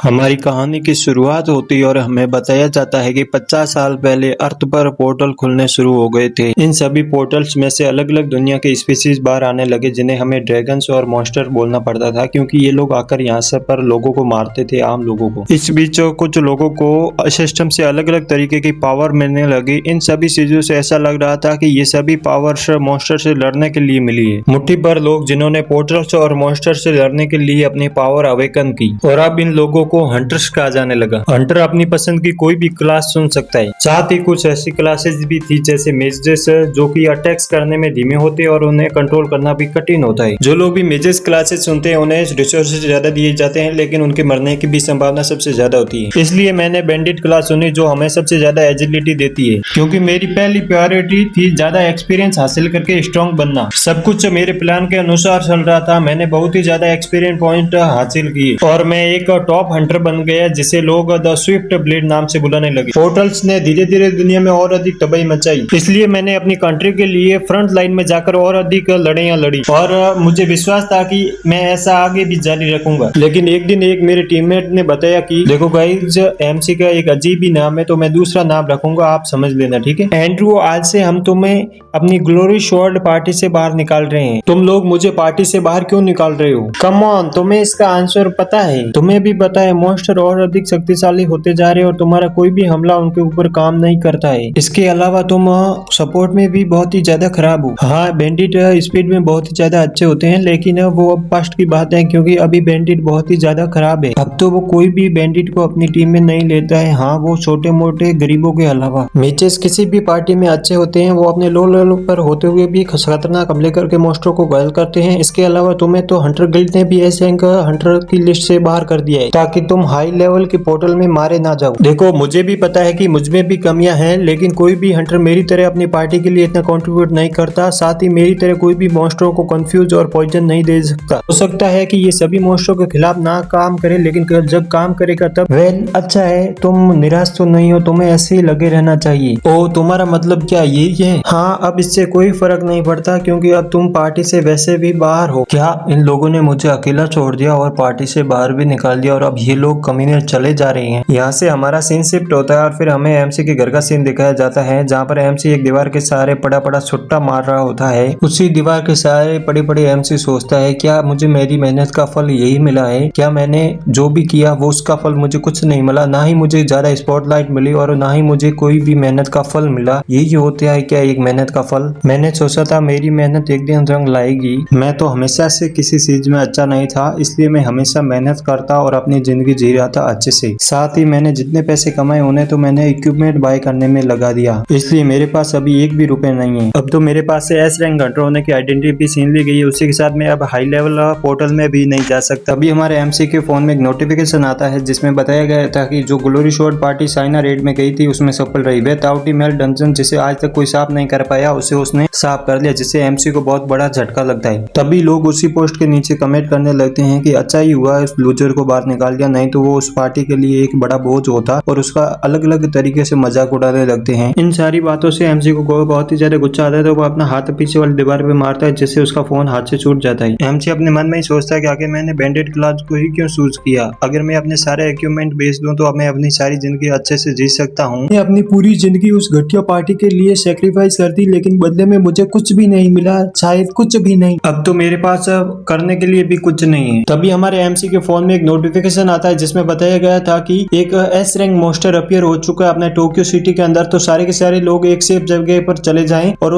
हमारी कहानी की शुरुआत होती है और हमें बताया जाता है कि 50 साल पहले अर्थ पर पोर्टल खुलने शुरू हो गए थे। इन सभी पोर्टल्स में से अलग अलग दुनिया के स्पीशीज बाहर आने लगे, जिन्हें हमें ड्रैगन्स और मॉन्स्टर बोलना पड़ता था, क्योंकि ये लोग आकर यहाँ से पर लोगों को मारते थे, आम लोगों को। इस बीच कुछ लोगों को सिस्टम से अलग अलग तरीके की पावर मिलने लगी। इन सभी चीजों से ऐसा लग रहा था कि ये सभी पावर्स मॉन्स्टर से लड़ने के लिए मिली है। मुट्ठी भर लोग जिन्होंने पोर्टल्स और मॉन्स्टर से लड़ने के लिए अपनी पावर अवेकन की, और अब इन लोगों को हंटर्स कहा जाने लगा। हंटर अपनी पसंद की कोई भी क्लास चुन सकता है। साथ ही कुछ ऐसी क्लासेस भी थी जैसे मेजेस, जो कि अटैक्स करने में धीमे होते हैं और उन्हें कंट्रोल करना भी कठिन होता है। जो लोग भी मेजेस क्लासेस चुनते हैं उन्हें रिसोर्सेज ज्यादा दिए जाते हैं, लेकिन उनके मरने की भी संभावना सबसे ज्यादा होती है। इसलिए मैंने बैंडिट क्लास चुनी, जो हमें सबसे ज्यादा एजिलिटी देती है, क्योंकि मेरी पहली प्रायोरिटी थी ज्यादा एक्सपीरियंस हासिल करके स्ट्रॉन्ग बनना। सब कुछ मेरे प्लान के अनुसार चल रहा था। मैंने बहुत ही ज्यादा एक्सपीरियंस पॉइंट हासिल किए और मैं एक टॉप हंटर बन गया, जिसे लोग द स्विफ्ट ब्लेड नाम से बुलाने लगे। पोर्टल्स ने धीरे धीरे दुनिया में और अधिक तबाही मचाई, इसलिए मैंने अपनी कंट्री के लिए फ्रंट लाइन में जाकर और अधिक लड़ाइयां लड़ी, और मुझे विश्वास था कि मैं ऐसा आगे भी जारी रखूंगा। लेकिन एक दिन एक मेरे टीममेट ने बताया कि देखो गाइस, एमसी का एक अजीब ही नाम है, तो मैं दूसरा नाम रखूंगा, आप समझ लेना, ठीक है। एंड्रू, आज से हम तुम्हें अपनी ग्लोरी शॉर्ड पार्टी से बाहर निकाल रहे हैं। तुम लोग मुझे पार्टी से बाहर क्यों निकाल रहे हो? कम ऑन, तुम्हें इसका आंसर पता है। तुम्हें भी पता है मॉन्स्टर और अधिक शक्तिशाली होते जा रहे हैं और तुम्हारा कोई भी हमला उनके ऊपर काम नहीं करता है। इसके अलावा तुम सपोर्ट में भी बहुत ही ज्यादा खराब हो। हाँ, बैंडिट स्पीड में बहुत ही ज्यादा अच्छे होते हैं, लेकिन वो अब पास्ट की बात है, क्योंकि अभी बैंडिट बहुत ही ज्यादा खराब है। अब तो वो कोई भी बैंडिट को अपनी टीम में नहीं लेता है। हाँ, वो छोटे मोटे गरीबों के अलावा। मैचेस किसी भी पार्टी में अच्छे होते हैं, वो अपने लो लेवल पर होते हुए भी खतरनाक हमले करके मॉन्स्टरों को घायल करते हैं। इसके अलावा तुम्हें तो हंटर गिल्ड ने भी ऐसे हंटर की लिस्ट से बाहर कर दिया है, ताकि तुम हाई लेवल के पोर्टल में मारे ना जाओ। देखो, मुझे भी पता है कि मुझमें भी कमियां हैं, लेकिन कोई भी हंटर मेरी तरह अपनी पार्टी के लिए इतना कंट्रीब्यूट नहीं करता। साथ ही मेरी तरह कोई भी मॉन्स्टरों को कंफ्यूज और पॉइजन नहीं दे सकता। हो सकता है कि ये सभी मॉन्स्टरों के खिलाफ ना काम करे, लेकिन जब काम करेगा तब वेल अच्छा है। तुम निराश तो नहीं हो, तुम्हें ऐसे ही लगे रहना चाहिए। ओ, तुम्हारा मतलब क्या यही है? हाँ, अब इससे कोई फर्क नहीं पड़ता, क्योंकि अब तुम पार्टी से वैसे भी बाहर हो। क्या इन लोगों ने मुझे अकेला छोड़ दिया और पार्टी से बाहर भी निकाल दिया, और अब ये लोग कमीने चले जा रहे हैं? यहाँ से हमारा सीन शिफ्ट होता है और फिर हमें एमसी के घर का सीन दिखाया जाता है, जहाँ पर एमसी एक दीवार के सहारे पड़ा पड़ा छुट्टा मार रहा होता है। उसी दीवार के सहारे पड़े पड़े एमसी सोचता है, क्या मुझे मेरी मेहनत का फल यही मिला है? क्या मैंने जो भी किया वो उसका फल मुझे कुछ नहीं मिला? ना ही मुझे ज्यादा स्पॉटलाइट मिली और ना ही मुझे कोई भी मेहनत का फल मिला। यही होता है क्या एक मेहनत का फल? मैंने सोचा था मेरी मेहनत एक दिन रंग लाएगी। मैं तो हमेशा से किसी चीज में अच्छा नहीं था, इसलिए मैं हमेशा मेहनत करता और अपनी जिंदगी जी रहा था अच्छे से। साथ ही मैंने जितने पैसे कमाए उन्हें तो मैंने इक्विपमेंट बाय करने में लगा दिया, इसलिए मेरे पास अभी एक भी रुपए नहीं है। अब तो मेरे पास से एस रैंक हंटर होने की आइडेंटिटी भी छीन ली गई है। उसी के साथ मैं अब हाई लेवल पोर्टल में भी नहीं जा सकता। अभी हमारे एमसी के फोन में एक नोटिफिकेशन आता है, जिसमें बताया गया था कि जो glory shard party China red में गई थी उसमें सफल रही। वह ताउटी महल डंजन, जिसे आज तक कोई साफ नहीं कर पाया, उसे उसने साफ कर लिया, जिससे एमसी को बहुत बड़ा झटका लगता है। तभी लोग उसी पोस्ट के नीचे कमेंट करने लगते हैं कि अच्छा ही हुआ उस लूजर को बाहर निकाल दिया, नहीं तो वो उस पार्टी के लिए एक बड़ा बोझ होता, और उसका अलग अलग तरीके से मजाक उड़ाने लगते हैं। इन सारी बातों से एमसी को बहुत ही ज्यादा गुस्सा आता है, तो वो अपना हाथ पीछे वाली दीवार पे मारता है, जिससे उसका फोन हाथ से छूट जाता है। एमसी अपने मन में ही सोचता है कि आखिर मैंने बैंडेड क्लास को ही क्यों चूज किया? अगर मैं अपने सारे इक्विपमेंट बेच दूं तो अब मैं अपनी सारी जिंदगी अच्छे से जी सकता हूँ। मैं अपनी पूरी जिंदगी उस घटिया पार्टी के लिए सेक्रीफाइस कर दी, लेकिन बदले में मुझे कुछ भी नहीं मिला, शायद कुछ भी नहीं। अब तो मेरे पास करने के लिए भी कुछ नहीं है। तभी हमारे एमसी के फोन में एक नोटिफिकेशन आता है, जिसमें बताया गया था कि एक एस रैंक मॉन्स्टर अपीयर हो चुका है अपने टोक्यो सिटी के अंदर, तो सारे के सारे लोग एक सेफ जगह पर चले जाएं। और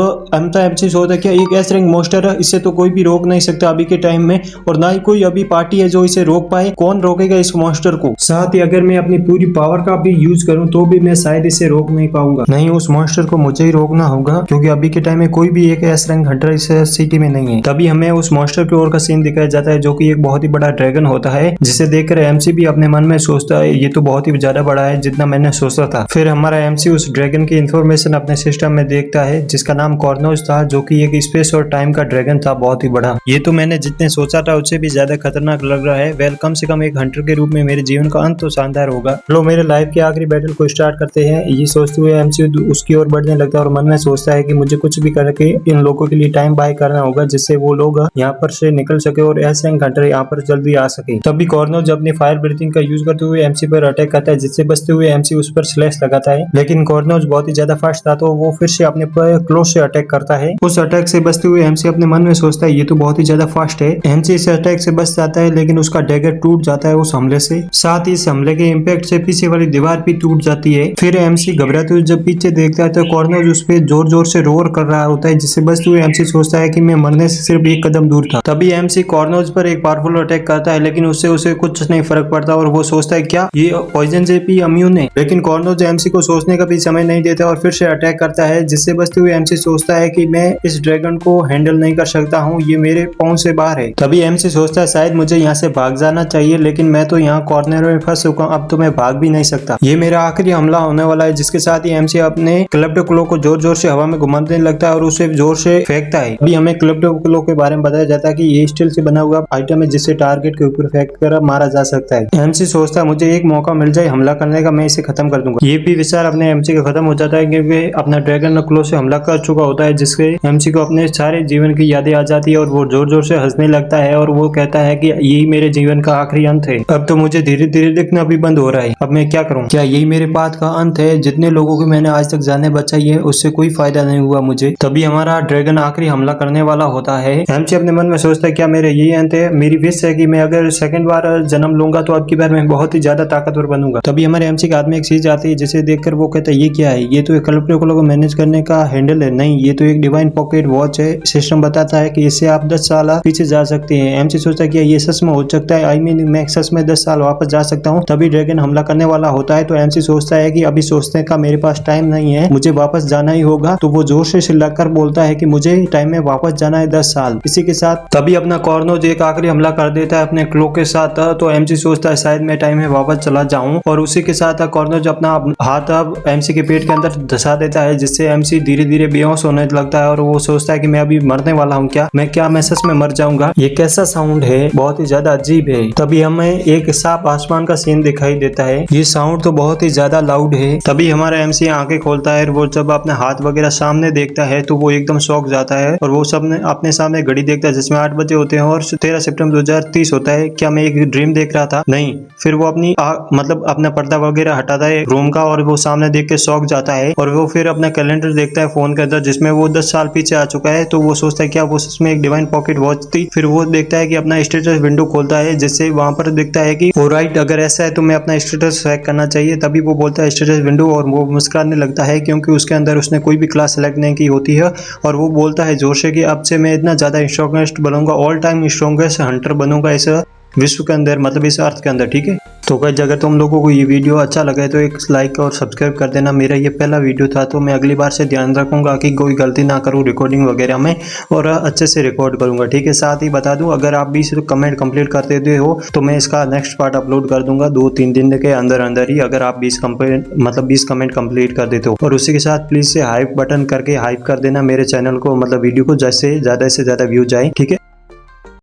एमसी सोचता है कि एक एस रैंक मॉन्स्टर है, इसे तो कोई भी रोक नहीं सकता अभी के टाइम में, और ना ही कोई अभी पार्टी है जो इसे रोक पाए। कौन रोकेगा इस मॉन्स्टर को? साथ ही अगर मैं अपनी पूरी पावर का भी यूज करूं तो भी मैं शायद इसे रोक नहीं पाऊंगा। नहीं, उस मॉन्स्टर को मुझे ही रोकना होगा, क्योंकि अभी के टाइम में कोई भी एक एस रैंक हंटर इस सिटी में नहीं है। तभी हमें उस मॉन्स्टर की ओर का सीन दिखाया जाता है, जो कि एक बहुत ही बड़ा ड्रैगन होता है, जिसे देखकर एमसी भी अपने मन में सोचता है ये तो बहुत ही ज्यादा बड़ा है जितना मैंने सोचा था। फिर हमारा एमसी उस ड्रैगन की इंफॉर्मेशन अपने सिस्टम में देखता है, जिसका नाम कॉर्नोस था, जो कि एक स्पेस और टाइम का ड्रैगन था, बहुत ही बड़ा। ये तो मैंने जितने सोचा था उससे भी ज्यादा खतरनाक लग रहा है। वेल, कम से कम एक हंटर के रूप में मेरे जीवन का अंत तो शानदार होगा। चलो मेरे लाइफ के आखिरी बैटल को स्टार्ट करते हैं। ये सोचते हुए एमसी उसकी ओर बढ़ने लगता है और मन में सोचता है कि मुझे कुछ भी करके इन लोगों के लिए टाइम बाय करना होगा, जिससे वो लोग यहाँ पर से निकल सके और एस रैंक हंटर यहाँ पर जल्दी आ सके। तभी कॉर्नो जब अपनी फायर फायर ब्रीथिंग का यूज करते हुए एमसी पर अटैक करता है, जिससे बचते हुए एमसी उस पर स्लैश लगाता है। लेकिन कॉर्नोज बहुत ही ज्यादा फास्ट था तो वो फिर से अपने पर क्लोज से अटैक करता है। उस अटैक से बचते हुए एमसी अपने मन में सोचता है ये तो बहुत ही ज्यादा फास्ट है। एमसी इस अटैक से बच जाता है लेकिन उसका डैगर टूट जाता है उस हमले से। साथ ही इस हमले के इम्पैक्ट से पीछे वाली दीवार भी टूट जाती है। फिर एमसी घबराते हुए जब पीछे देखता है तो कॉर्नोज उस पर जोर जोर से रोर कर रहा होता है, जिससे बचते हुए एमसी सोचता है कि मैं मरने से सिर्फ एक कदम दूर था। तभी एमसी कॉर्नोज पर एक पावरफुल अटैक करता है लेकिन उससे उसे कुछ नहीं फर्क पड़ता और वो सोचता है क्या ये पॉइजन से भी इम्यून है। लेकिन कॉर्नोज एमसी को सोचने का भी समय नहीं देता और फिर से अटैक करता है, जिससे बचते हुए एमसी सोचता है कि मैं इस ड्रैगन को हैंडल नहीं कर सकता हूँ, ये मेरे पहुंच से बाहर है। तभी एमसी सोचता है शायद मुझे यहाँ से भाग जाना चाहिए, लेकिन मैं तो यहाँ कॉर्नर में फंस चुका हूँ, अब तो मैं भाग भी नहीं सकता। ये मेरा आखिरी हमला होने वाला है। जिसके साथ ही एमसी अपने क्लब क्लो को जोर जोर से हवा में घुमाने लगता है और उसे जोर से फेंकता है। अभी हमें क्लब क्लो के बारे में बताया जाता है कि ये स्टील से बना हुआ आइटम है जिससे टारगेट के ऊपर फेंक कर मारा जा सकता है। एमसी सोचता है मुझे एक मौका मिल जाए हमला करने का, मैं इसे खत्म कर दूंगा। ये भी विचार अपने एमसी का खत्म हो जाता है क्योंकि अपना ड्रैगन क्लो से हमला कर चुका होता है, जिससे एमसी को अपने सारे जीवन की यादें आ जाती है और वो जोर जोर से हंसने लगता है और वो कहता है कि यही मेरे जीवन का आखिरी अंत है। अब तो मुझे धीरे धीरे दिखना भी बंद हो रहा है, अब मैं क्या करूं? क्या यही मेरे पाथ का अंत है? जितने लोगों को मैंने आज तक जाने बचाई है उससे कोई फायदा नहीं हुआ मुझे। तभी हमारा ड्रैगन आखिरी हमला करने वाला होता है। एमसी अपने मन में सोचता है क्या मेरे यही अंत है? मेरी विश है कि मैं अगर सेकंड बार जन्म लूंगा तो अब की बार मैं बहुत ही ज्यादा ताकतवर बनूंगा। तभी हमारे एमसी के हाथ में एक चीज आती है जिसे देखकर वो कहता है ये क्या है? ये तो एक कल्प्रिकोलो को मैनेज करने का हैंडल है। नहीं, ये तो एक डिवाइन पॉकेट वॉच है। सिस्टम बताता है कि इससे आप 10 साल पीछे जा सकते हैं। एमसी सोचता है कि ये सच में हो सकता है? आई मीन मैं सच में 10 साल वापस जा सकता हूँ। तभी ड्रैगन हमला करने वाला होता है तो एमसी सोचता है कि अभी सोचने का मेरे पास टाइम नहीं है, मुझे वापस जाना ही होगा। तो वो जोर से चिल्लाकर बोलता है कि मुझे टाइम में वापस जाना है 10 साल। इसी के साथ तभी अपना कॉर्नोज एक आखिरी हमला कर देता है अपने क्लो के साथ। तो एमसी सोचता है शायद मैं टाइम में वापस चला जाऊं और उसी के साथ कॉर्नोज अपना हाथ अब एमसी के पेट के अंदर धसा देता है, जिससे एमसी धीरे धीरे बेहोश होने लगता है और वो सोचता है कि मैं अभी मरने वाला हूँ। क्या मैं सच में मर जाऊंगा? ये कैसा साउंड है, बहुत ही ज्यादा अजीब है। तभी हमें एक साफ आसमान का सीन दिखाई देता है। ये साउंड तो बहुत ही ज्यादा लाउड है। तभी हमारा एमसी आंखें खोलता है और वो जब अपने हाथ वगैरह सामने देखता है तो वो एकदम शॉक जाता है और वो सब अपने सामने घड़ी देखता है जिसमें 8 बजे होते हैं और 13 सितंबर 2030 होता है। क्या मैं एक ड्रीम देख रहा था? नहीं। फिर वो अपनी मतलब अपना पर्दा वगैरह हटाता है रूम का और वो सामने देख के शॉक जाता है और वो फिर अपना कैलेंडर देखता है फोन के अंदर जिसमें वो 10 साल पीछे आ चुका है। तो वो सोचता है क्या वो सच में एक डिवाइन पॉकेट वॉच थी? फिर वो देखता है कि अपना स्टेटस विंडो खोलता है जिससे वहां पर दिखता है कि ऑलराइट अगर ऐसा है तो मैं अपना स्टेटस चेक करना चाहिए। तभी वो बोलता है स्टेटस विंडो और वो मुस्कुराने लगता है क्योंकि उसके अंदर उसने कोई भी क्लास सेलेक्ट नहीं की होती है और वो बोलता है जोर से कि अब से मैं इतना ज्यादा स्ट्रॉन्गेस्ट बनूंगा, ऑल टाइम स्ट्रॉन्गेस्ट हंटर बनूंगा इस विश्व के अंदर, मतलब इस अर्थ के अंदर। ठीक है, तो गाइस अगर तुम लोगों को ये वीडियो अच्छा लगे तो एक लाइक और सब्सक्राइब कर देना। मेरा ये पहला वीडियो था तो मैं अगली बार से ध्यान रखूंगा कि कोई गलती ना करूं रिकॉर्डिंग वगैरह में और अच्छे से रिकॉर्ड करूंगा। ठीक है, साथ ही बता दूं अगर आप 20 कमेंट कंप्लीट कर देते हो तो मैं इसका नेक्स्ट पार्ट अपलोड कर दूंगा 2-3 दिन के अंदर अंदर ही, अगर आप 20 कमेंट कंप्लीट कर देते हो। और उसी के साथ प्लीज से हाइप बटन करके हाइप कर देना मेरे चैनल को, मतलब वीडियो को, जैसे ज्यादा से ज्यादा व्यूज आए। ठीक है।